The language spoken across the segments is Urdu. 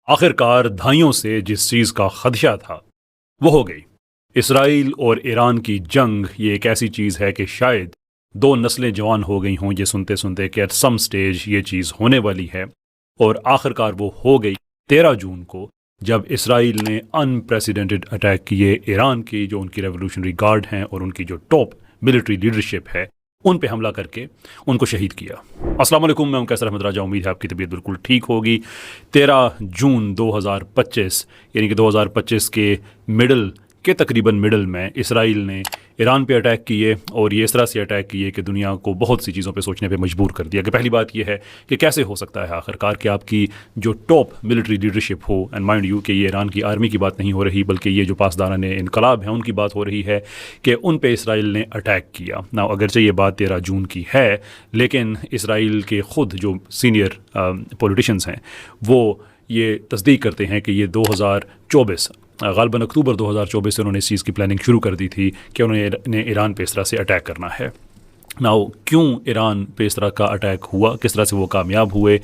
آخرکار دہائیوں سے جس چیز کا خدشہ تھا وہ ہو گئی۔ اسرائیل اور ایران کی جنگ یہ ایک ایسی چیز ہے کہ شاید دو نسلیں جوان ہو گئی ہوں یہ سنتے سنتے کہ ایٹ سم سٹیج یہ چیز ہونے والی ہے، اور آخرکار وہ ہو گئی 13 جون کو، جب اسرائیل نے انپریسیڈنٹڈ اٹیک کیے ایران کی جو ان کی ریولوشنری گارڈ ہیں اور ان کی جو ٹاپ ملٹری لیڈرشپ ہے ان پہ حملہ کر کے ان کو شہید کیا۔ السلام علیکم، میں کیسر احمد راجہ، امید ہے آپ کی طبیعت بالکل ٹھیک ہوگی۔ 13 جون 2025 یعنی کہ 2025 کے مڈل کے تقریباً مڈل میں اسرائیل نے ایران پہ اٹیک کیے، اور یہ اس طرح سے اٹیک کیے کہ دنیا کو بہت سی چیزوں پہ سوچنے پہ مجبور کر دیا۔ کہ پہلی بات یہ ہے کہ کیسے ہو سکتا ہے آخرکار کہ آپ کی جو top military leadership who, and mind you کہ یہ ایران کی آرمی کی بات نہیں ہو رہی بلکہ یہ جو پاسداران انقلاب ہیں ان کی بات ہو رہی ہے، کہ ان پہ اسرائیل نے اٹیک کیا۔ نا اگرچہ یہ بات 13 جون کی ہے، لیکن اسرائیل کے خود جو سینئر پولیٹیشنز ہیں وہ یہ تصدیق کرتے ہیں کہ یہ 2024 غالباً اکتوبر 2024 سے انہوں نے اس چیز کی پلاننگ شروع کر دی تھی کہ انہوں نے ایران پہ اس طرح سے اٹیک کرنا ہے۔ ناؤ کیوں ایران پہ اس طرح کا اٹیک ہوا، کس طرح سے وہ کامیاب ہوئے،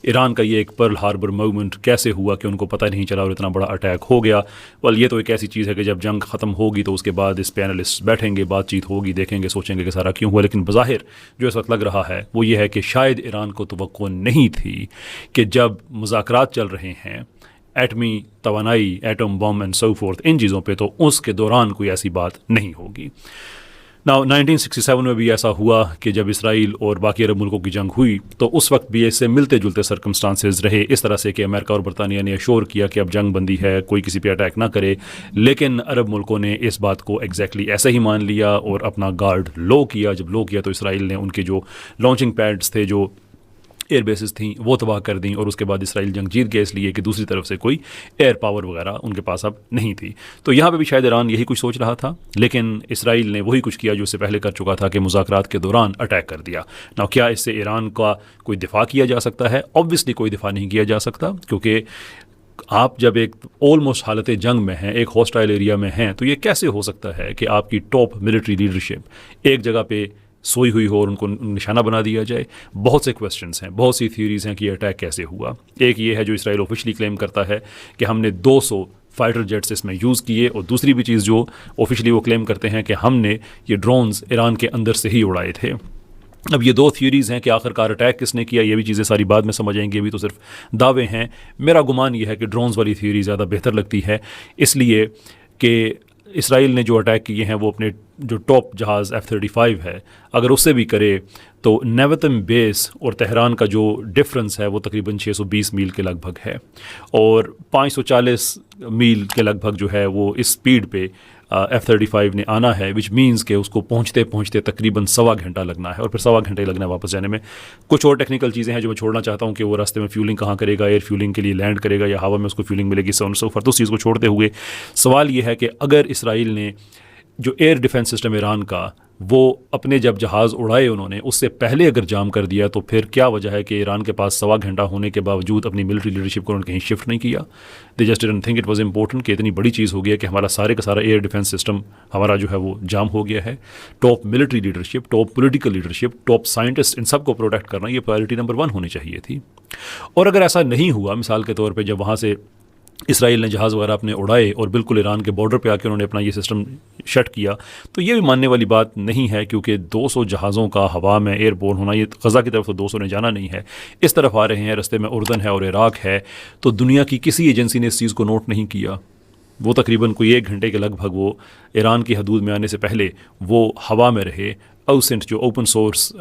ایران کا یہ ایک پرل ہاربر موومنٹ کیسے ہوا کہ ان کو پتہ نہیں چلا اور اتنا بڑا اٹیک ہو گیا؟ یہ تو ایک ایسی چیز ہے کہ جب جنگ ختم ہوگی تو اس کے بعد اس پہ اینالسٹ بیٹھیں گے، بات چیت ہوگی، دیکھیں گے، سوچیں گے کہ سارا کیوں ہوا۔ لیکن بظاہر جو اس وقت لگ رہا ہے وہ یہ ہے کہ شاید ایران کو توقع نہیں تھی کہ جب مذاکرات چل رہے ہیں ایٹمی توانائی، atom bomb and so forth, ان چیزوں پہ، تو اس کے دوران کوئی ایسی بات نہیں ہوگی۔ 1967 میں بھی ایسا ہوا کہ جب اسرائیل اور باقی عرب ملکوں کی جنگ ہوئی تو اس وقت بھی اس سے ملتے جلتے سرکمسٹانسز رہے، اس طرح سے کہ امریکہ اور برطانیہ نے اشور کیا کہ اب جنگ بندی ہے، کوئی کسی پہ اٹیک نہ کرے، لیکن عرب ملکوں نے اس بات کو ایگزیکٹلی ایسے ہی مان لیا اور اپنا گارڈ لو کیا۔ جب لو کیا تو اسرائیل نے ان کے جو لانچنگ پیڈز تھے، جو ایئر بیسز تھیں، وہ تباہ کر دیں، اور اس کے بعد اسرائیل جنگ جیت گیا اس لیے کہ دوسری طرف سے کوئی ایئر پاور وغیرہ ان کے پاس اب نہیں تھی۔ تو یہاں پہ بھی شاید ایران یہی کچھ سوچ رہا تھا، لیکن اسرائیل نے وہی کچھ کیا جو اس سے پہلے کر چکا تھا کہ مذاکرات کے دوران اٹیک کر دیا۔ نا کیا اس سے ایران کا کوئی دفاع کیا جا سکتا ہے؟ آبویسلی کوئی دفاع نہیں کیا جا سکتا، کیونکہ آپ جب ایک آلموسٹ حالت جنگ میں ہیں، ایک ہاسٹائل ایریا میں ہیں، تو یہ کیسے ہو سکتا ہے کہ آپ کی ٹاپ ملٹری لیڈرشپ ایک جگہ پہ سوئی ہوئی ہو اور ان کو نشانہ بنا دیا جائے؟ بہت سے کویسچنز ہیں، بہت سی تھیوریز ہیں کہ یہ اٹیک کیسے ہوا۔ ایک یہ ہے جو اسرائیل آفیشلی کلیم کرتا ہے کہ ہم نے 200 فائٹر جیٹس اس میں یوز کیے، اور دوسری بھی چیز جو آفیشلی وہ کلیم کرتے ہیں کہ ہم نے یہ ڈرونز ایران کے اندر سے ہی اڑائے تھے۔ اب یہ دو تھیوریز ہیں کہ آخرکار اٹیک کس نے کیا، یہ بھی چیزیں ساری بعد میں سمجھ آئیں گی، ابھی تو صرف دعوے ہیں۔ میرا گمان یہ ہے کہ ڈرونز والی تھیوری زیادہ بہتر لگتی ہے، اس لیے کہ اسرائیل نے جو اٹیک کیے ہیں وہ اپنے جو ٹاپ جہاز F-35 ہے، اگر اس سے بھی کرے تو نیوتم بیس اور تہران کا جو ڈفرنس ہے وہ تقریباً 620 میل کے لگ بھگ ہے، اور 540 میل کے لگ بھگ جو ہے وہ اس سپیڈ پہ F-35 نے آنا ہے، وچ مینز کہ اس کو پہنچتے پہنچتے تقریباً 1.25 گھنٹہ لگنا ہے، اور پھر 1.25 گھنٹے لگنا ہے واپس جانے میں۔ کچھ اور ٹیکنیکل چیزیں ہیں جو میں چھوڑنا چاہتا ہوں کہ وہ راستے میں فیولنگ کہاں کرے گا، ایئر فیولنگ کے لیے لینڈ کرے گا یا ہوا میں اس کو فیولنگ ملے گی، سو فرد اس چیز کو چھوڑتے ہوئے سوال یہ ہے کہ اگر اسرائیل نے جو ایئر ڈیفنس سسٹم ایران کا وہ اپنے جب جہاز اڑائے انہوں نے اس سے پہلے اگر جام کر دیا، تو پھر کیا وجہ ہے کہ ایران کے پاس 1.25 گھنٹہ ہونے کے باوجود اپنی ملٹری لیڈرشپ کو انہوں نے کہیں شفٹ نہیں کیا؟ They just didn't think it was important کہ اتنی بڑی چیز ہو گیا کہ ہمارا سارے کا سارا ایئر ڈیفنس سسٹم ہمارا جو ہے وہ جام ہو گیا ہے۔ Top military leadership, top political leadership, top scientist, ان سب کو پروٹیکٹ کرنا یہ پرائرٹی نمبر 1 ہونی چاہیے تھی۔ اور اگر ایسا نہیں ہوا، مثال کے طور پہ جب وہاں سے اسرائیل نے جہاز وغیرہ اپنے اڑائے اور بالکل ایران کے بارڈر پہ آ کے انہوں نے اپنا یہ سسٹم شٹ کیا، تو یہ بھی ماننے والی بات نہیں ہے، کیونکہ 200 جہازوں کا ہوا میں ایئر بورن ہونا، یہ غزہ کی طرف تو 200 نے جانا نہیں ہے، اس طرف آ رہے ہیں، رستے میں اردن ہے اور عراق ہے، تو دنیا کی کسی ایجنسی نے اس چیز کو نوٹ نہیں کیا۔ وہ تقریباً کوئی 1 گھنٹے کے لگ بھگ وہ ایران کی حدود میں آنے سے پہلے وہ ہوا میں رہے۔ اوسنٹ جو اوپن سورس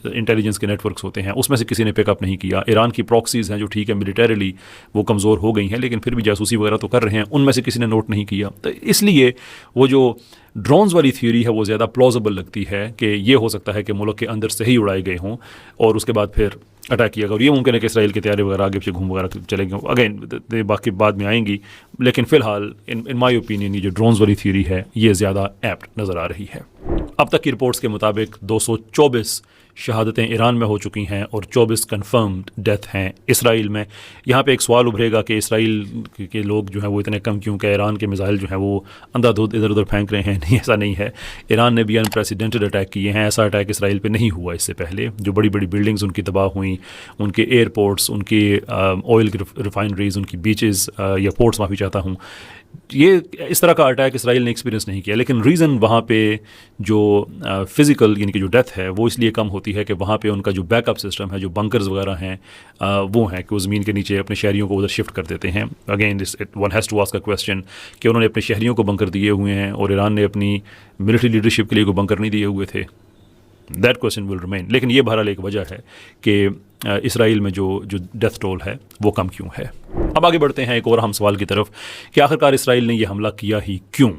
انٹیلیجنس کے نیٹ ورکس ہوتے ہیں اس میں سے کسی نے پک اپ نہیں کیا۔ ایران کی پراکسیز ہیں جو ٹھیک ہے ملیٹریلی وہ کمزور ہو گئی ہیں، لیکن پھر بھی جاسوسی وغیرہ تو کر رہے ہیں، ان میں سے کسی نے نوٹ نہیں کیا۔ تو اس لیے وہ جو ڈرونز والی تھیوری ہے وہ زیادہ پلازیبل لگتی ہے کہ یہ ہو سکتا ہے کہ ملک کے اندر سے ہی اڑائے گئے ہوں اور اس کے بعد پھر اٹیک کیا گیا، اور یہ ممکن ہے کہ اسرائیل کے طیارے وغیرہ آگے پیچھے گھوم وغیرہ چلے گئے، اگین باقی بعد میں آئیں گی، لیکن فی الحال ان مائی اوپینین یہ جو ڈرونز والی تھیوری ہے یہ زیادہ ایپٹ نظر آ رہی ہے۔ اب تک کی رپورٹس کے مطابق 224 شہادتیں ایران میں ہو چکی ہیں اور 24 کنفرمڈ ڈیتھ ہیں اسرائیل میں. یہاں پہ ایک سوال ابھرے گا کہ اسرائیل کے لوگ جو ہیں وہ اتنے کم کیوں کہ ایران کے میزائل جو ہیں وہ اندھا دھند ادھر ادھر پھینک رہے ہیں. نہیں، ایسا نہیں ہے. ایران نے بھی انپریسیڈنٹڈ اٹیک کیے ہیں. ایسا اٹیک اسرائیل پہ نہیں ہوا اس سے پہلے. جو بڑی بڑی بلڈنگز ان کی تباہ ہوئیں، ان کے ایئرپورٹس، ان کی آئل ریفائنریز، ان کی بیچز یا پورٹس، معافی چاہتا ہوں، یہ اس طرح کا اٹیک اسرائیل نے ایکسپیرینس نہیں کیا. لیکن ریزن وہاں پہ جو فزیکل یعنی کہ جو ڈیتھ ہے وہ اس لیے کم ہوتی ہے کہ وہاں پہ ان کا جو بیک اپ سسٹم ہے، جو بنکرز وغیرہ ہیں وہ ہیں کہ وہ زمین کے نیچے اپنے شہریوں کو ادھر شفٹ کر دیتے ہیں. Again one has to ask a question کہ انہوں نے اپنے شہریوں کو بنکر دیے ہوئے ہیں اور ایران نے اپنی ملٹری لیڈرشپ کے لیے کوئی بنکر نہیں دیے ہوئے تھے. That question will remain. لیکن یہ بہرحال ایک وجہ ہے کہ اسرائیل میں جو ڈیتھ ٹول ہے وہ کم کیوں ہے. اب آگے بڑھتے ہیں ایک اور اہم سوال کی طرف کہ آخرکار اسرائیل نے یہ حملہ کیا ہی کیوں.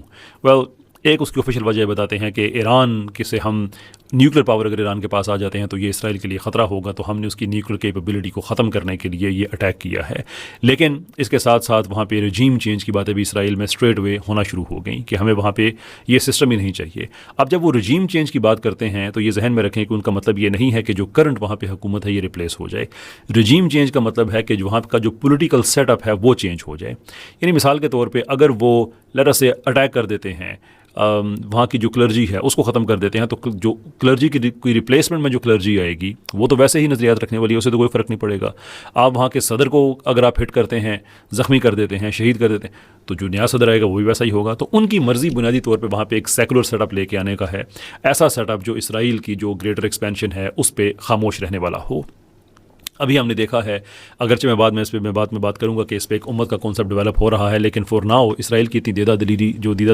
ایک اس کی آفیشیل وجہ بتاتے ہیں کہ ایران کے سے ہم نیوکلیر پاور اگر ایران کے پاس آ جاتے ہیں تو یہ اسرائیل کے لیے خطرہ ہوگا، تو ہم نے اس کی نیوکلیر کیپیبلٹی کو ختم کرنے کے لیے یہ اٹیک کیا ہے. لیکن اس کے ساتھ ساتھ وہاں پہ رجیم چینج کی باتیں بھی اسرائیل میں اسٹریٹ وے ہونا شروع ہو گئیں کہ ہمیں وہاں پہ یہ سسٹم ہی نہیں چاہیے. اب جب وہ رجیم چینج کی بات کرتے ہیں تو یہ ذہن میں رکھیں کہ ان کا مطلب یہ نہیں ہے کہ جو کرنٹ وہاں پہ حکومت ہے یہ ریپلیس ہو جائے. رجیم چینج کا مطلب ہے کہ جو وہاں کا جو پولیٹیکل سیٹ اپ ہے وہ چینج ہو جائے. یعنی مثال کے طور پہ اگر وہ لرا سے اٹیک کر دیتے ہیں، وہاں کی جو کلرجی ہے اس کو ختم کر دیتے ہیں، تو جو کلرجی کی کوئی ریپلیسمنٹ میں جو کلرجی آئے گی وہ تو ویسے ہی نظریات رکھنے والی ہے، اسے تو کوئی فرق نہیں پڑے گا. آپ وہاں کے صدر کو اگر آپ ہٹ کرتے ہیں، زخمی کر دیتے ہیں، شہید کر دیتے ہیں، تو جو نیا صدر آئے گا وہ بھی ویسا ہی ہوگا. تو ان کی مرضی بنیادی طور پہ وہاں پہ ایک سیکولر سیٹ اپ لے کے آنے کا ہے، ایسا سیٹ اپ جو اسرائیل کی جو گریٹر ایکسپینشن ہے اس پہ خاموش رہنے والا ہو. ابھی ہم نے دیکھا ہے، اگرچہ میں بعد میں اس پہ بات کروں گا کہ اس پہ ایک امت کا کانسیپٹ ڈیولپ ہو رہا ہے، لیکن فور ناؤ اسرائیل کی اتنی دیدہ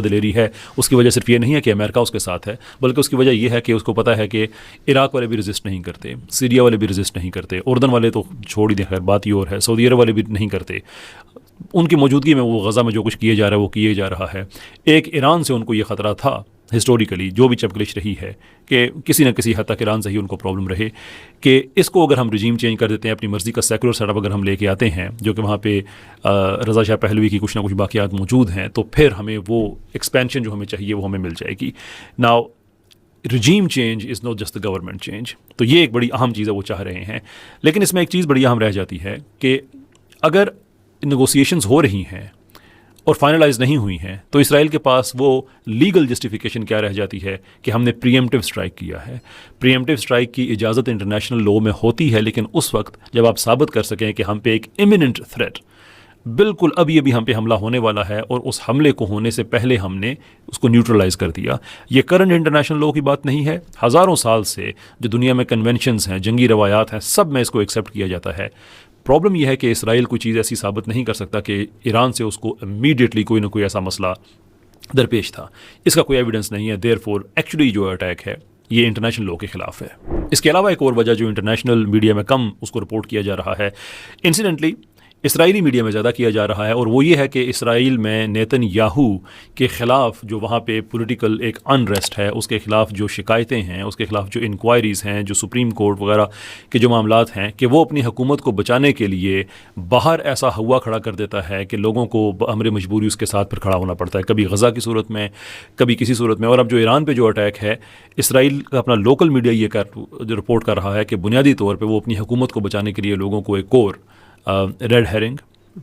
دلیری ہے اس کی وجہ صرف یہ نہیں ہے کہ امریکہ اس کے ساتھ ہے، بلکہ اس کی وجہ یہ ہے کہ اس کو پتہ ہے کہ عراق والے بھی ریزسٹ نہیں کرتے، سیریا والے بھی ریزسٹ نہیں کرتے، اردن والے تو چھوڑ ہی دیں، خیر بات ہی اور ہے، سعودی عرب والے بھی نہیں کرتے. ان کی موجودگی میں وہ غزہ میں جو کچھ کیے جا رہا ہے وہ کیے جا رہا ہے. ایک ایران سے ان کو یہ خطرہ تھا ہسٹوریکلی، جو بھی چپکلش رہی ہے کہ کسی نہ کسی حد تک ایران سے ہی ان کو پرابلم رہے کہ اس کو اگر ہم رجیم چینج کر دیتے ہیں، اپنی مرضی کا سیکولر سیٹ اپ اگر ہم لے کے آتے ہیں، جو کہ وہاں پہ رضا شاہ پہلوی کی کچھ نہ کچھ باقیات موجود ہیں، تو پھر ہمیں وہ ایکسپینشن جو ہمیں چاہیے وہ ہمیں مل جائے گی. Now regime change is not just the government change. تو یہ ایک بڑی اہم چیز ہے وہ چاہ رہے ہیں. لیکن اس میں ایک چیز بڑی اہم رہ جاتی ہے کہ اگر نیگوسیشنز ہو رہی ہیں اور فائنلائز نہیں ہوئی ہیں تو اسرائیل کے پاس وہ لیگل جسٹیفیکیشن کیا رہ جاتی ہے کہ ہم نے پری ایمپٹیو اسٹرائک کیا ہے. پری ایمپٹیو اسٹرائک کی اجازت انٹرنیشنل لا میں ہوتی ہے، لیکن اس وقت جب آپ ثابت کر سکیں کہ ہم پہ ایک امیمنٹ تھریٹ، بالکل ابھی ابھی ہم پہ حملہ ہونے والا ہے اور اس حملے کو ہونے سے پہلے ہم نے اس کو نیوٹرلائز کر دیا. یہ کرنٹ انٹرنیشنل لا کی بات نہیں ہے، ہزاروں سال سے جو دنیا میں کنونشنز ہیں، جنگی روایات ہیں، سب میں اس کو ایکسیپٹ کیا جاتا ہے. پرابلم یہ ہے کہ اسرائیل کوئی چیز ایسی ثابت نہیں کر سکتا کہ ایران سے اس کو امیڈیٹلی کوئی نہ کوئی ایسا مسئلہ درپیش تھا. اس کا کوئی ایویڈنس نہیں ہے. دیر فور ایکچولی جو اٹیک ہے یہ انٹرنیشنل لا کے خلاف ہے. اس کے علاوہ ایک اور وجہ جو انٹرنیشنل میڈیا میں کم اس کو رپورٹ کیا جا رہا ہے، انسیڈنٹلی اسرائیلی میڈیا میں زیادہ کیا جا رہا ہے، اور وہ یہ ہے کہ اسرائیل میں نیتن یاہو کے خلاف جو وہاں پہ پولیٹیکل ایک انریسٹ ہے، اس کے خلاف جو شکایتیں ہیں، اس کے خلاف جو انکوائریز ہیں، جو سپریم کورٹ وغیرہ کے جو معاملات ہیں، کہ وہ اپنی حکومت کو بچانے کے لیے باہر ایسا ہوا کھڑا کر دیتا ہے کہ لوگوں کو امر مجبوری اس کے ساتھ پھر کھڑا ہونا پڑتا ہے، کبھی غزہ کی صورت میں، کبھی کسی صورت میں. اور اب جو ایران پہ جو اٹیک ہے، اسرائیل کا اپنا لوکل میڈیا یہ رپورٹ کر رہا ہے کہ بنیادی طور پہ وہ اپنی حکومت کو بچانے کے لیے لوگوں کو ایک اور ریڈ ہیرنگ،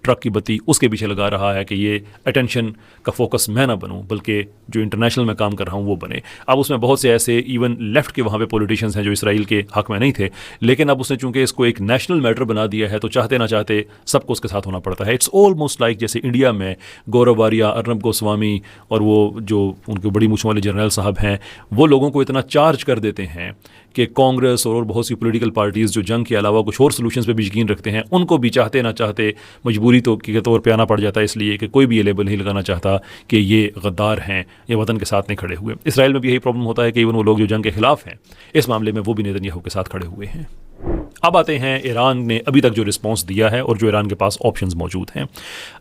ٹرک کی بتی، اس کے پیچھے لگا رہا ہے کہ یہ اٹینشن کا فوکس میں نہ بنوں بلکہ جو انٹرنیشنل میں کام کر رہا ہوں وہ بنے. اب اس میں بہت سے ایسے ایون لیفٹ کے وہاں پہ پولیٹیشینز ہیں جو اسرائیل کے حق میں نہیں تھے، لیکن اب اس نے چونکہ اس کو ایک نیشنل میٹر بنا دیا ہے تو چاہتے نہ چاہتے سب کو اس کے ساتھ ہونا پڑتا ہے. اٹس آلموسٹ لائک جیسے انڈیا میں گورو واریہ، ارنب گوسوامی اور وہ جو ان کے بڑی مونچھ والے جنرل صاحب ہیں، وہ لوگوں کو اتنا چارج کر دیتے ہیں کہ کانگریس اور بہت سی پولیٹیکل پارٹیز جو جنگ کے علاوہ کچھ اور سولوشنز پہ بھی یقین رکھتے ہیں، ان کو بھی چاہتے نہ چاہتے مجبوری کے طور پہ آنا پڑ جاتا ہے، اس لیے کہ کوئی بھی یہ لیبل نہیں لگانا چاہتا کہ یہ غدار ہیں، یہ وطن کے ساتھ نہیں کھڑے ہوئے. اسرائیل میں بھی یہی پرابلم ہوتا ہے کہ ایون وہ لوگ جو جنگ کے خلاف ہیں اس معاملے میں وہ بھی نیتن یاہو کے ساتھ کھڑے ہوئے ہیں. اب آتے ہیں ایران نے ابھی تک جو رسپانس دیا ہے اور جو ایران کے پاس آپشنز موجود ہیں.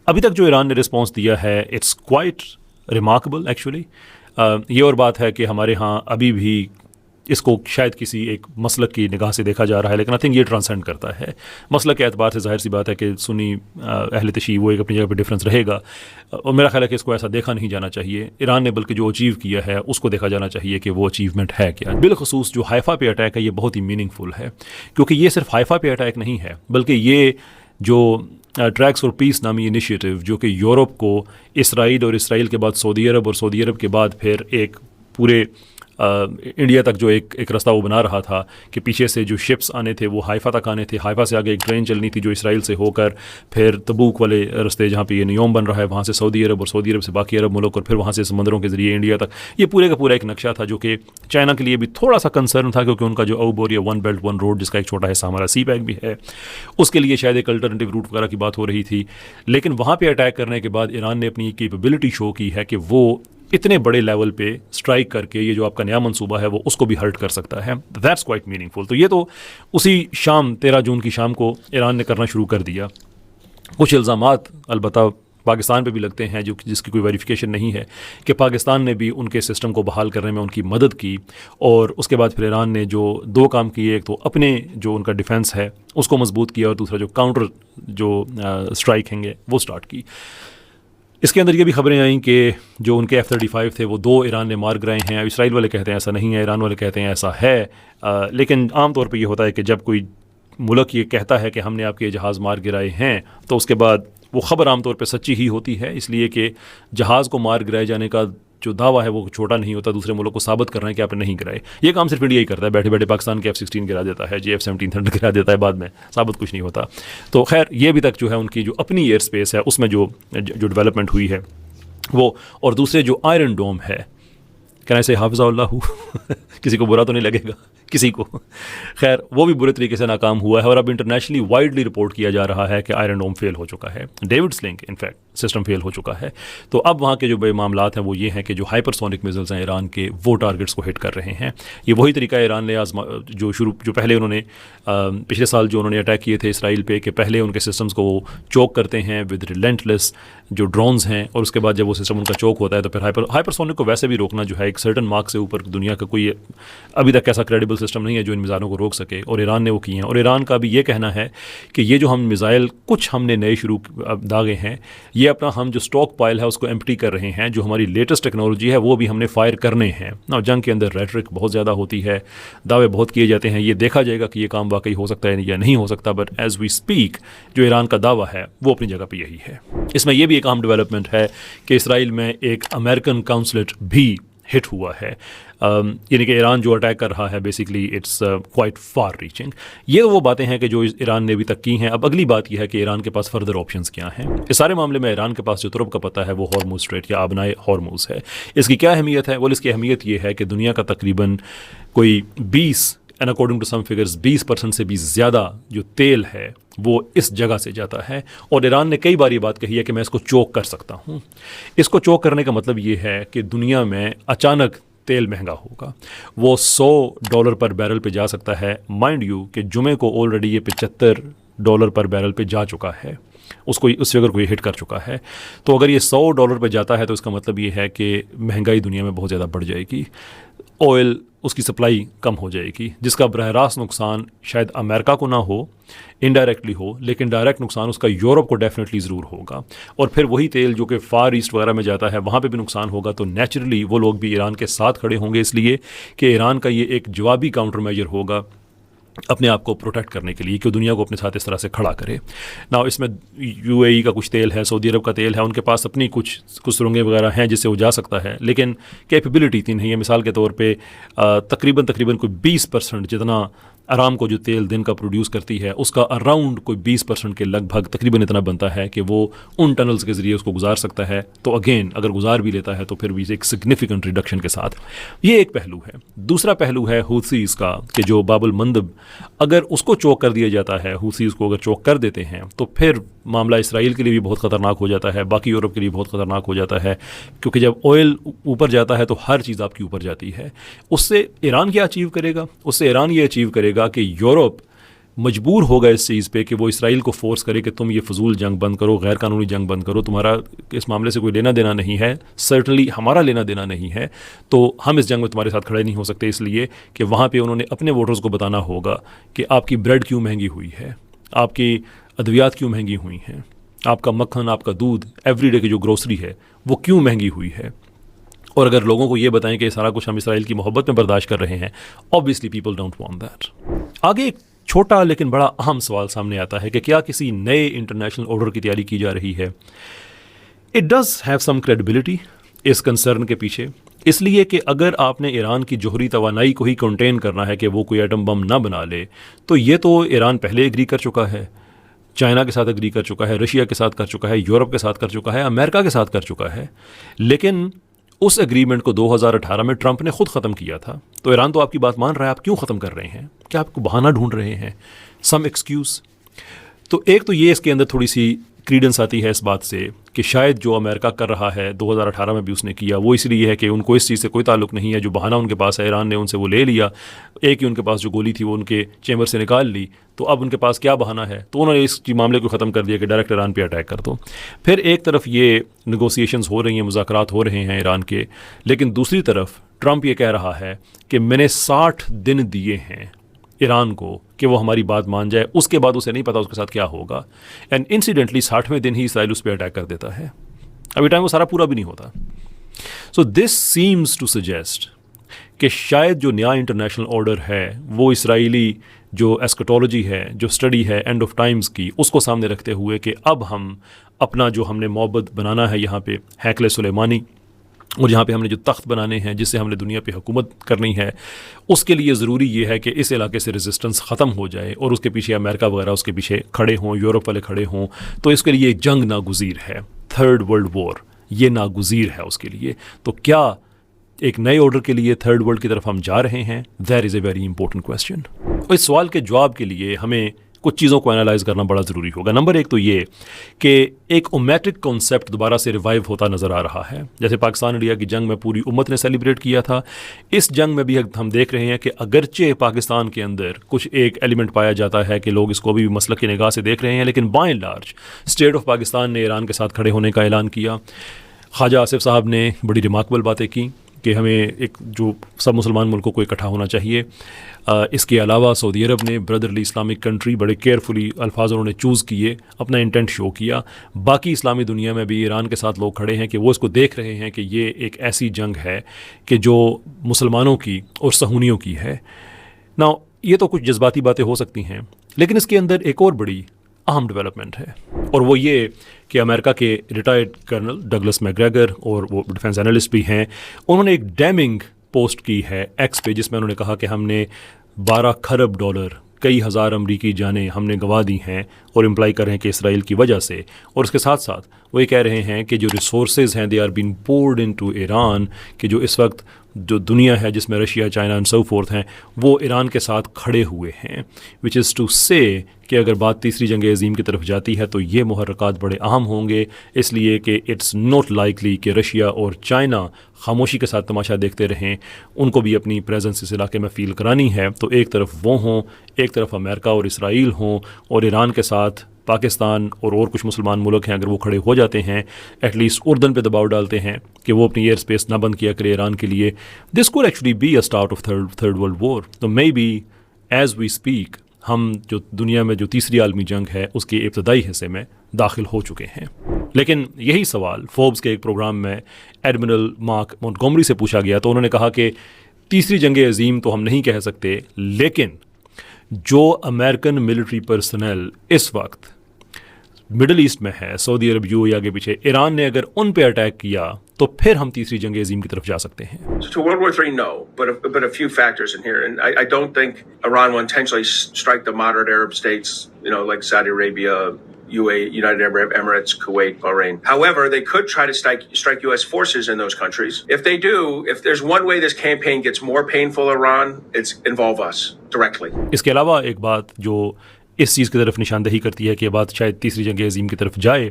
ابھی تک جو ایران نے رسپانس دیا ہے اٹس کوائٹ ریمارکیبل ایکچولی. یہ اور بات ہے کہ ہمارے ہاں ابھی بھی اس کو شاید کسی ایک مسلک کی نگاہ سے دیکھا جا رہا ہے، لیکن آئی تھنک یہ ٹرانسینڈ کرتا ہے مسلک کے اعتبار سے۔ ظاہر سی بات ہے کہ سنی اہل تشیع وہ ایک اپنی جگہ پہ ڈفرینس رہے گا، اور میرا خیال ہے کہ اس کو ایسا دیکھا نہیں جانا چاہیے ایران نے، بلکہ جو اچیو کیا ہے اس کو دیکھا جانا چاہیے کہ وہ اچیومنٹ ہے کیا۔ بالخصوص جو حیفا پہ اٹیک ہے یہ بہت ہی میننگ فل ہے، کیونکہ یہ صرف حیفا پہ اٹیک نہیں ہے، بلکہ یہ جو ٹریکس فار پیس نامی انیشیٹو جو کہ یورپ کو اسرائیل اور اسرائیل کے بعد سعودی عرب اور سعودی عرب کے بعد پھر ایک پورے انڈیا تک جو ایک رستہ وہ بنا رہا تھا کہ پیچھے سے جو شپس آنے تھے وہ حیفا تک آنے تھے، حیفا سے آگے ایک ٹرین چلنی تھی جو اسرائیل سے ہو کر پھر تبوک والے رستے جہاں پہ یہ نیوم بن رہا ہے وہاں سے سعودی عرب، اور سعودی عرب سے باقی عرب ملک، اور پھر وہاں سے سمندروں کے ذریعے انڈیا تک۔ یہ پورے کا پورا ایک نقشہ تھا جو کہ چائنا کے لیے بھی تھوڑا سا کنسرن تھا، کیونکہ ان کا جو اوبور یا ون بیلٹ ون روڈ جس کا ایک چھوٹا حصہ ہمارا سی پیک بھی ہے، اس کے لیے شاید ایک الٹرنیٹیو روٹ وغیرہ کی بات ہو رہی تھی۔ لیکن وہاں پہ اٹیک کرنے کے بعد ایران نے اپنی کیپیبلٹی شو کی ہے کہ وہ اتنے بڑے لیول پہ اسٹرائک کر کے یہ جو آپ کا نیا منصوبہ ہے وہ اس کو بھی ہرٹ کر سکتا ہے۔ دیٹس کوائٹ میننگ فل۔ تو یہ تو اسی شام 13 جون کی شام کو ایران نے کرنا شروع کر دیا۔ کچھ الزامات البتہ پاکستان پہ بھی لگتے ہیں جس کی کوئی ویریفیکیشن نہیں ہے کہ پاکستان نے بھی ان کے سسٹم کو بحال کرنے میں ان کی مدد کی، اور اس کے بعد پھر ایران نے جو دو کام کیے، ایک تو اپنے جو ان کا ڈیفنس ہے اس کو مضبوط کیا، اور دوسرا جو کاؤنٹر جو اسٹرائکنگ ہے وہ سٹارٹ کی۔ اس کے اندر یہ بھی خبریں آئیں کہ جو ان کے F-35 تھے وہ 2 ایران نے مار گرائے ہیں۔ اسرائیل والے کہتے ہیں ایسا نہیں ہے، ایران والے کہتے ہیں ایسا ہے، لیکن عام طور پہ یہ ہوتا ہے کہ جب کوئی ملک یہ کہتا ہے کہ ہم نے آپ کے جہاز مار گرائے ہیں تو اس کے بعد وہ خبر عام طور پہ سچی ہی ہوتی ہے، اس لیے کہ جہاز کو مار گرائے جانے کا جو دعویٰ ہے وہ چھوٹا نہیں ہوتا، دوسرے ملک کو ثابت کرنا ہے کہ آپ نے نہیں گرائے۔ یہ کام صرف انڈیا ہی کرتا ہے، بیٹھے بیٹھے پاکستان کے F-16 گرا دیتا ہے، F-17 تھنڈر گرا دیتا ہے، بعد میں ثابت کچھ نہیں ہوتا۔ تو خیر یہ ابھی تک جو ہے ان کی جو اپنی ایئر اسپیس ہے اس میں جو ڈیولپمنٹ ہوئی ہے وہ، اور دوسرے جو آئرن ڈوم ہے، کہنا سے حافظ اللہ کسی کو برا تو نہیں لگے گا کسی کو، خیر وہ بھی برے طریقے سے ناکام ہوا ہے، اور اب انٹرنیشنلی وائڈلی رپورٹ کیا جا رہا ہے کہ آئرن ڈوم فیل ہو چکا ہے، David's link in fact system fail ہو چکا ہے۔ تو اب وہاں کے جو بڑے معاملات ہیں وہ یہ ہیں کہ جو ہائپر سونک میزلز ہیں ایران کے وہ ٹارگٹس کو ہٹ کر رہے ہیں۔ یہ وہی طریقہ ایران نے جو پہلے انہوں نے پچھلے سال جو انہوں نے اٹیک کیے تھے اسرائیل پہ، کہ پہلے ان کے سسٹمز کو وہ چوک کرتے ہیں ود ریلنٹلیس جو ڈرونز ہیں، اور اس کے بعد جب وہ سسٹم ان کا چوک ہوتا ہے تو پھر ہائپر سونک کو ویسے بھی روکنا جو ہے ایک سرٹن مارک سے اوپر دنیا کا کوئی ابھی تک ایسا کریڈیبل سسٹم نہیں ہے جو ان میزائلوں کو روک سکے، اور ایران نے وہ کیے ہیں۔ اور ایران کا بھی یہ کہنا ہے کہ یہ جو ہم میزائل کچھ ہم نے نئے شروع داغے ہیں، یہ اپنا ہم جو اسٹاک پائل ہے اس کو ایمپٹی کر رہے ہیں، جو ہماری لیٹسٹ ٹیکنالوجی ہے وہ بھی ہم نے فائر کرنے ہیں۔ جنگ کے اندر ریٹرک بہت زیادہ ہوتی ہے، دعوے بہت کیے جاتے ہیں، یہ دیکھا جائے گا کہ یہ کام واقعی ہو سکتا ہے یا نہیں ہو سکتا، بٹ ایز وی اسپیک جو ایران کا دعویٰ ہے وہ اپنی جگہ پہ یہی ہے۔ اس میں یہ بھی ایک اہم ڈیولپمنٹ ہے کہ اسرائیل میں ایک امریکن کونسلیٹ بھی ہٹ ہوا ہے، یعنی کہ ایران جو اٹیک کر رہا ہے basically it's quite far reaching. یہ وہ باتیں ہیں کہ جو ایران نے ابھی تک کی ہیں۔ اب اگلی بات یہ ہے کہ ایران کے پاس فردر آپشنز کیا ہیں۔ اس سارے معاملے میں ایران کے پاس جو ترب کا پتہ ہے وہ ہارموز اسٹریٹ یا آبنائے ہارموز ہے۔ اس کی کیا اہمیت ہے؟ اس کی اہمیت یہ ہے کہ دنیا کا تقریباً کوئی 20 and according to some figures 20% سے بھی زیادہ جو تیل ہے وہ اس جگہ سے جاتا ہے، اور ایران نے کئی بار یہ بات کہی ہے کہ میں اس کو چوک کر سکتا ہوں۔ اس کو چوک کرنے کا مطلب یہ ہے کہ دنیا میں اچانک تیل مہنگا ہوگا، وہ $100 پر بیرل پہ جا سکتا ہے۔ مائنڈ یو کہ جمعے کو آلریڈی یہ $75 پر بیرل پہ جا چکا ہے، اس فگر کو یہ ہٹ کر چکا ہے۔ تو اگر یہ $100 پہ جاتا ہے تو اس کا مطلب یہ ہے کہ مہنگائی دنیا میں بہت زیادہ بڑھ جائے گی، آئل اس کی سپلائی کم ہو جائے گی، جس کا براہ راست نقصان شاید امریکہ کو نہ ہو، انڈائریکٹلی ہو، لیکن ڈائریکٹ نقصان اس کا یورپ کو ڈیفینیٹلی ضرور ہوگا۔ اور پھر وہی تیل جو کہ فار ایسٹ وغیرہ میں جاتا ہے وہاں پہ بھی نقصان ہوگا، تو نیچرلی وہ لوگ بھی ایران کے ساتھ کھڑے ہوں گے، اس لیے کہ ایران کا یہ ایک جوابی کاؤنٹر میجر ہوگا اپنے آپ کو پروٹیکٹ کرنے کے لیے کہ دنیا کو اپنے ساتھ اس طرح سے کھڑا کرے۔ نا اس میں UAE کا کچھ تیل ہے، سعودی عرب کا تیل ہے، ان کے پاس اپنی کچھ سرنگیں وغیرہ ہیں جس سے وہ جا سکتا ہے، لیکن کیپیبلٹی اتنی نہیں ہے۔ مثال کے طور پہ تقریباً کوئی 20% جتنا آرام کو جو تیل دن کا پروڈیوس کرتی ہے اس کا اراؤنڈ کوئی 20% کے لگ بھگ تقریباً اتنا بنتا ہے کہ وہ ان ٹنلز کے ذریعے اس کو گزار سکتا ہے۔ تو اگین اگر گزار بھی لیتا ہے تو پھر بھی ایک سگنیفیکنٹ ریڈکشن کے ساتھ۔ یہ ایک پہلو ہے۔ دوسرا پہلو ہے حوثیز کا، کہ جو باب المندب اگر اس کو چوک کر دیا جاتا ہے، حوثیز کو اگر چوک کر دیتے ہیں تو پھر معاملہ اسرائیل کے لیے بھی بہت خطرناک ہو جاتا ہے، باقی یورپ کے لیے بہت خطرناک ہو جاتا ہے، کیونکہ جب آئل اوپر جاتا ہے تو ہر چیز آپ کی اوپر جاتی ہے۔ اس سے ایران کیا اچیو کرے گا؟ اس سے ایران یہ اچیو کرے گا کہ یورپ مجبور ہوگا اس چیز پہ کہ وہ اسرائیل کو فورس کرے کہ تم یہ فضول جنگ بند کرو، غیر قانونی جنگ بند کرو، تمہارا اس معاملے سے کوئی لینا دینا نہیں ہے، سرٹنلی ہمارا لینا دینا نہیں ہے، تو ہم اس جنگ میں تمہارے ساتھ کھڑے نہیں ہو سکتے، اس لیے کہ وہاں پہ انہوں نے اپنے ووٹرز کو بتانا ہوگا کہ آپ کی بریڈ کیوں مہنگی ہوئی ہے، آپ کی ادویات کیوں مہنگی ہوئی ہیں، آپ کا مکھن، آپ کا دودھ، ایوری ڈے کی جو گروسری ہے وہ کیوں مہنگی ہوئی ہے۔ اور اگر لوگوں کو یہ بتائیں کہ سارا کچھ ہم اسرائیل کی محبت میں برداشت کر رہے ہیں، obviously people don't want that۔ آگے ایک چھوٹا لیکن بڑا اہم سوال سامنے آتا ہے کہ کیا کسی نئے انٹرنیشنل آرڈر کی تیاری کی جا رہی ہے؟ It does have some credibility اس کنسرن کے پیچھے، اس لیے کہ اگر آپ نے ایران کی جوہری توانائی کو ہی کنٹین کرنا ہے کہ وہ کوئی ایٹم بم نہ بنا لے، تو یہ تو ایران پہلے ایگری کر چکا ہے، چائنا کے ساتھ ایگری کر چکا ہے، رشیا کے ساتھ کر چکا ہے، یورپ کے ساتھ کر چکا ہے، امریکہ کے ساتھ کر چکا ہے، لیکن اس ایگریمنٹ کو 2018 میں ٹرمپ نے خود ختم کیا تھا۔ تو ایران تو آپ کی بات مان رہا ہے، آپ کیوں ختم کر رہے ہیں؟ کیا آپ کو بہانہ ڈھونڈ رہے ہیں، سم ایکسکیوز؟ تو ایک تو یہ اس کے اندر تھوڑی سی کریڈنس آتی ہے اس بات سے کہ شاید جو امریکہ کر رہا ہے 2018 میں بھی اس نے کیا، وہ اس لیے ہے کہ ان کو اس چیز سے کوئی تعلق نہیں ہے، جو بہانہ ان کے پاس ہے ایران نے ان سے وہ لے لیا، ایک ہی ان کے پاس جو گولی تھی وہ ان کے چیمبر سے نکال لی، تو اب ان کے پاس کیا بہانہ ہے، تو انہوں نے اس معاملے کو ختم کر دیا کہ ڈائریکٹ ایران پہ اٹیک کر دو۔ پھر ایک طرف یہ نیگوسیشنز ہو رہی ہیں، مذاکرات ہو رہے ہیں ایران کے، لیکن دوسری طرف ٹرمپ یہ کہہ رہا ہے کہ میں نے 60 دن دیے ہیں ایران کو کہ وہ ہماری بات مان جائے، اس کے بعد اسے نہیں پتا اس کے ساتھ کیا ہوگا، اینڈ انسیڈنٹلی 60ویں دن ہی اسرائیل اس پہ اٹیک کر دیتا ہے، ابھی ٹائم وہ سارا پورا بھی نہیں ہوتا۔ سو دس سیمز ٹو سجیسٹ کہ شاید جو نیا انٹرنیشنل آرڈر ہے وہ اسرائیلی جو ایسکٹولوجی ہے، جو اسٹڈی ہے اینڈ آف ٹائمز کی، اس کو سامنے رکھتے ہوئے کہ اب ہم اپنا جو ہم نے معبد بنانا ہے یہاں پہ ہیکل سلیمانی، اور جہاں پہ ہم نے جو تخت بنانے ہیں جس سے ہم نے دنیا پہ حکومت کرنی ہے، اس کے لیے ضروری یہ ہے کہ اس علاقے سے ریزسٹنس ختم ہو جائے اور اس کے پیچھے امریکہ وغیرہ اس کے پیچھے کھڑے ہوں، یورپ والے کھڑے ہوں، تو اس کے لیے جنگ ناگزیر ہے، تھرڈ ورلڈ وار یہ ناگزیر ہے اس کے لیے۔ تو کیا ایک نئے آرڈر کے لیے تھرڈ ورلڈ کی طرف ہم جا رہے ہیں؟ دیر از اے ویری امپورٹنٹ کویسچن۔ اور اس سوال کے جواب کے لیے ہمیں کچھ چیزوں کو انالائز کرنا بڑا ضروری ہوگا۔ نمبر ایک تو یہ کہ ایک اومیٹک کانسیپٹ دوبارہ سے ریوائیو ہوتا نظر آ رہا ہے، جیسے پاکستان انڈیا کی جنگ میں پوری امت نے سیلیبریٹ کیا تھا، اس جنگ میں بھی ہم دیکھ رہے ہیں کہ اگرچہ پاکستان کے اندر کچھ ایک ایلیمنٹ پایا جاتا ہے کہ لوگ اس کو بھی مسلک کی نگاہ سے دیکھ رہے ہیں، لیکن by and large state of Pakistan نے ایران کے ساتھ کھڑے ہونے کا اعلان کیا۔ خواجہ آصف صاحب نے بڑی ریمارکبل باتیں کی کہ ہمیں ایک جو سب مسلمان ملکوں کو اکٹھا ہونا چاہیے۔ اس کے علاوہ سعودی عرب نے برادرلی اسلامک کنٹری بڑے کیئرفلی الفاظ انہوں نے چوز کیے، اپنا انٹینٹ شو کیا۔ باقی اسلامی دنیا میں بھی ایران کے ساتھ لوگ کھڑے ہیں کہ وہ اس کو دیکھ رہے ہیں کہ یہ ایک ایسی جنگ ہے کہ جو مسلمانوں کی اور صہیونیوں کی ہے۔ نا یہ تو کچھ جذباتی باتیں ہو سکتی ہیں، لیکن اس کے اندر ایک اور بڑی اہم ڈیولپمنٹ ہے، اور وہ یہ کہ امریکہ کے ریٹائرڈ کرنل ڈگلس میگریگر، اور وہ ڈیفینس انالسٹ بھی ہیں، انہوں نے ایک ڈیمنگ پوسٹ کی ہے ایکس پہ، جس میں انہوں نے کہا کہ ہم نے 12 کھرب ڈالر، کئی ہزار امریکی جانیں ہم نے گنوا دی ہیں، اور امپلائی کر رہے ہیں کہ اسرائیل کی وجہ سے، اور اس کے ساتھ ساتھ وہ یہ کہہ رہے ہیں کہ جو ریسورسز ہیں they are been poured into Iran, کہ جو اس وقت جو دنیا ہے جس میں Russia, China and so forth ہیں، وہ ایران کے ساتھ کھڑے ہوئے ہیں، وچ از ٹو سے کہ اگر بات تیسری جنگ عظیم کی طرف جاتی ہے تو یہ محرکات بڑے اہم ہوں گے، اس لیے کہ اٹس ناٹ لائکلی کہ رشیا اور چائنا خاموشی کے ساتھ تماشا دیکھتے رہیں، ان کو بھی اپنی پریزنس اس علاقے میں فیل کرانی ہے۔ تو ایک طرف وہ ہوں، ایک طرف امریکہ اور اسرائیل ہوں، اور ایران کے ساتھ پاکستان اور کچھ مسلمان ملک ہیں، اگر وہ کھڑے ہو جاتے ہیں، ایٹ لیسٹ اردن پہ دباؤ ڈالتے ہیں کہ وہ اپنی ایئر اسپیس نہ بند کیا کرے ایران کے لیے، this could actually be a start of third world war. تو maybe as we speak ہم جو دنیا میں جو تیسری عالمی جنگ ہے اس کے ابتدائی حصے میں داخل ہو چکے ہیں۔ لیکن یہی سوال فوربس کے ایک پروگرام میں ایڈمرل مارک مونٹگومری سے پوچھا گیا، تو انہوں نے کہا کہ تیسری جنگ عظیم تو ہم نہیں کہہ سکتے، لیکن جو امریکن ملٹری پرسنل اس وقت مڈل ایسٹ میں ہے، سعودی عرب، یو اے ای کے پیچھے، ایران نے اگر ان پہ اٹیک کیا تو پھر ہم تیسری جنگ عظیم کی طرف جا سکتے ہیں۔ To World War III, no, but a few factors in here, and I don't think Iran will intentionally strike the moderate Arab states, like Saudi Arabia, UAE, United Arab Emirates, Kuwait, Bahrain. However, they could try to strike U.S. forces in those countries. If they do, if there's one way this campaign gets more painful, Iran, it's involve us directly. اس کے علاوہ ایک بات جو اس چیز کی طرف نشاندہی کرتی ہے کہ بات شاید تیسری جنگ عظیم کی طرف جائے،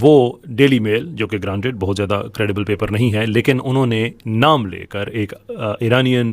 وہ ڈیلی میل، جو کہ گرانٹڈ بہت زیادہ کریڈیبل پیپر نہیں ہے، لیکن انہوں نے نام لے کر ایک ایرانین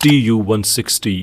Tu-160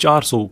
400